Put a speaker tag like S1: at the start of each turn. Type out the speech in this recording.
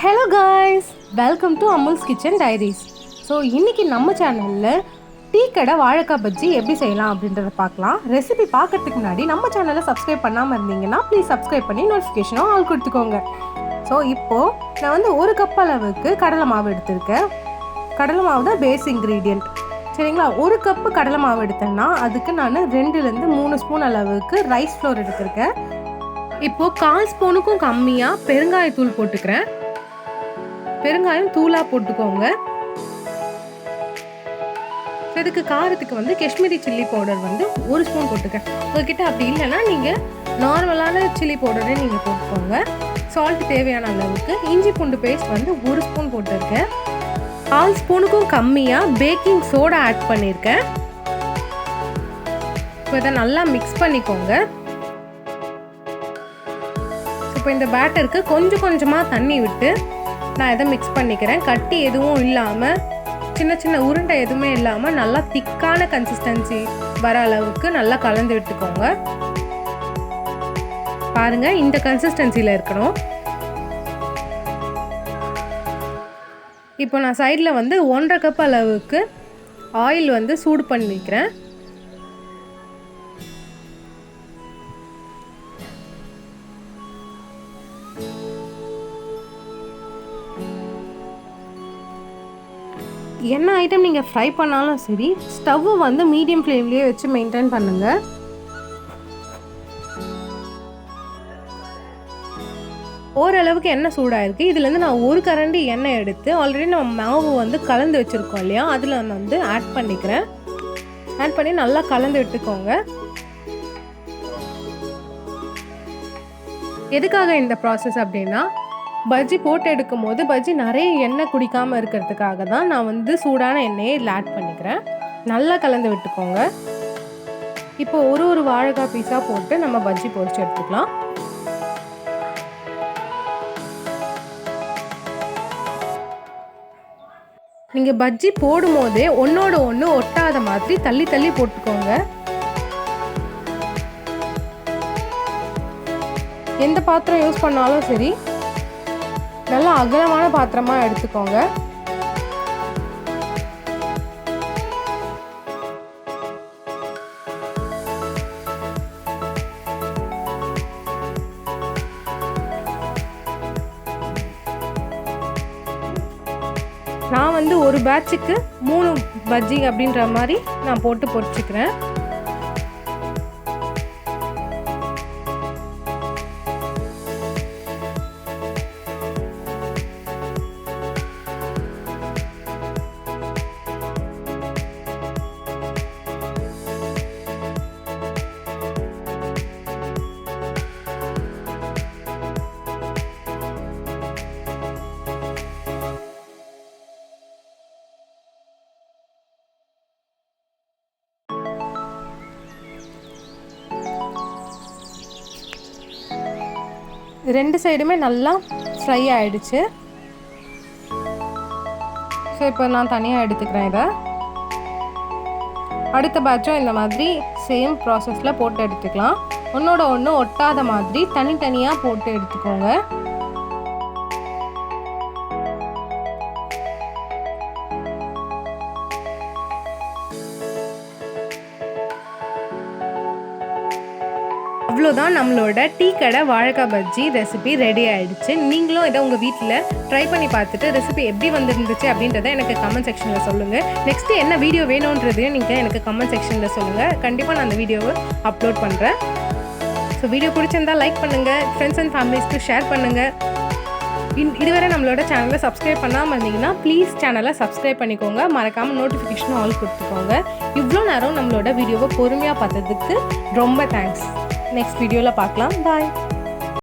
S1: Hello guys, welcome to amulskitchendiaries. So இன்னைக்கு நம்ம சேனல்ல டீ கடை வாழைக்காய் பஜ்ஜி எப்படி செய்யலாம் அப்படின்றத பார்க்கலாம். ரெசிபி பார்க்கறதுக்கு முன்னாடி நம்ம சேனலை சப்ஸ்கிரைப் பண்ணாமல் இருந்தீங்கன்னா ப்ளீஸ் சப்ஸ்கிரைப் பண்ணி நோட்டிஃபிகேஷனும் ஆல் கொடுத்துக்கோங்க. ஸோ இப்போது நான் வந்து 1 கப் அளவுக்கு கடலை மாவு எடுத்திருக்கேன். கடலை மாவு தான் பேஸ் இன்க்ரீடியண்ட், சரிங்களா? 1 கப்பு கடலை மாவு எடுத்தேன்னா அதுக்கு நான் 2லேருந்து 3 ஸ்பூன் அளவுக்கு ரைஸ் ஃப்ளோர் எடுத்திருக்கேன். இப்போது 1/4 ஸ்பூனுக்கும் கம்மியாக பெருங்காயத்தூள் போட்டுக்கிறேன். பெருங்காயம் தூளாக போட்டுக்கோங்க. இதுக்கு காரத்துக்கு வந்து காஷ்மீரி சில்லி பவுடர் வந்து 1 ஸ்பூன் போட்டுக்கேன். உங்ககிட்ட அப்படி இல்லைன்னா நீங்கள் நார்மலான சில்லி பவுடரே நீங்கள் போட்டுக்கோங்க. சால்ட் தேவையான அளவுக்கு. இஞ்சி பூண்டு பேஸ்ட் வந்து 1 ஸ்பூன் போட்டிருக்கேன். 1/4 ஸ்பூனுக்கும் கம்மியாக பேக்கிங் சோடா ஆட் பண்ணியிருக்கேன். இப்போ இதை நல்லா மிக்ஸ் பண்ணிக்கோங்க. இப்போ இந்த பேட்டருக்கு கொஞ்சம் கொஞ்சமாக தண்ணி விட்டு நான் இதை மிக்ஸ் பண்ணிக்கிறேன். கட்டி எதுவும் இல்லாமல், சின்ன சின்ன உருண்டை எதுவுமே இல்லாமல் நல்லா திக்கான கன்சிஸ்டன்சி வர அளவுக்கு நல்லா கலந்து விட்டுக்கோங்க. பாருங்கள், இந்த கன்சிஸ்டன்சியில் இருக்கணும். இப்போ நான் சைடில் வந்து 1.5 கப் அளவுக்கு ஆயில் வந்து சூடு பண்ணிக்கிறேன். என்ன ஐட்டம் நீங்கள் ஃப்ரை பண்ணாலும் சரி, ஸ்டவ்வை வந்து மீடியம் ஃப்ளேம்லேயே வச்சு மெயின்டைன் பண்ணுங்கள். ஓரளவுக்கு எண்ணெய் சூடாயிருக்கு. இதுலேருந்து நான் 1 கரண்டி எண்ணெய் எடுத்து ஆல்ரெடி நம்ம மாவு வந்து கலந்து வச்சுருக்கோம் இல்லையா, அதில் வந்து ஆட் பண்ணிக்கிறேன். ஆட் பண்ணி நல்லா கலந்து விட்டுக்கோங்க. எதுக்காக இந்த ப்ராசஸ் அப்படின்னா, பஜ்ஜி போட்டு எடுக்கும் போது பஜ்ஜி நிறைய எண்ணெய் குடிக்காமல் இருக்கிறதுக்காக தான் நான் வந்து சூடான எண்ணெயை இதில் ஆட் பண்ணிக்கிறேன். நல்லா கலந்து விட்டுக்கோங்க. இப்போ ஒரு வாழைக்காய் பீஸாக போட்டு நம்ம பஜ்ஜி பொரிச்சு எடுத்துக்கலாம். நீங்கள் பஜ்ஜி போடும் போதே ஒன்றோட ஒன்று ஒட்டாத மாதிரி தள்ளி தள்ளி போட்டுக்கோங்க. எந்த பாத்திரம் யூஸ் பண்ணாலும் சரி, நல்லா அகலமான பாத்திரமாக எடுத்துக்கோங்க. நான் வந்து ஒரு பேட்சுக்கு 3 பஜ்ஜி அப்படின்ற மாதிரி நான் போட்டு பொரிச்சுக்கிறேன். ரெண்டு சைடுமே நல்லா ஃப்ரை ஆகிடுச்சு. ஸோ இப்போ நான் தனியாக எடுத்துக்கிறேன். இதை அடுத்த பேட்சும் இந்த மாதிரி சேம் ப்ராசஸில் போட்டு எடுத்துக்கலாம். ஒன்றோட ஒன்று ஒட்டாத மாதிரி தனித்தனியாக போட்டு எடுத்துக்கோங்க. அவ்வளோதான், நம்மளோட டீ கடை வாழைக்காய் பஜ்ஜி ரெசிபி ரெடி ஆகிடுச்சு. நீங்களும் இதை உங்கள் வீட்டில் ட்ரை பண்ணி பார்த்துட்டு ரெசிபி எப்படி வந்துருந்துச்சு அப்படின்றத எனக்கு கமெண்ட் செக்ஷனில் சொல்லுங்கள். நெக்ஸ்ட்டு என்ன வீடியோ வேணுன்றதையும் நீங்கள் எனக்கு கமெண்ட் செக்ஷனில் சொல்லுங்கள். கண்டிப்பாக நான் அந்த வீடியோவை அப்லோட் பண்ணுறேன். ஸோ வீடியோ பிடிச்சிருந்தால் லைக் பண்ணுங்கள், ஃப்ரெண்ட்ஸ் அண்ட் ஃபேமிலிஸ்க்கு ஷேர் பண்ணுங்கள். இதுவரை நம்மளோட சேனலை சப்ஸ்கிரைப் பண்ணாமல் இருந்தீங்கன்னா ப்ளீஸ் சேனலை சப்ஸ்கிரைப் பண்ணிக்கோங்க. மறக்காமல் நோட்டிஃபிகேஷன் ஆல் கொடுத்துக்கோங்க. இவ்வளோ நேரம் நம்மளோட வீடியோவை பொறுமையாக பார்த்ததுக்கு ரொம்ப தேங்க்ஸ். நெக்ஸ்ட் வீடியோவில் பார்க்கலாம். பாய்.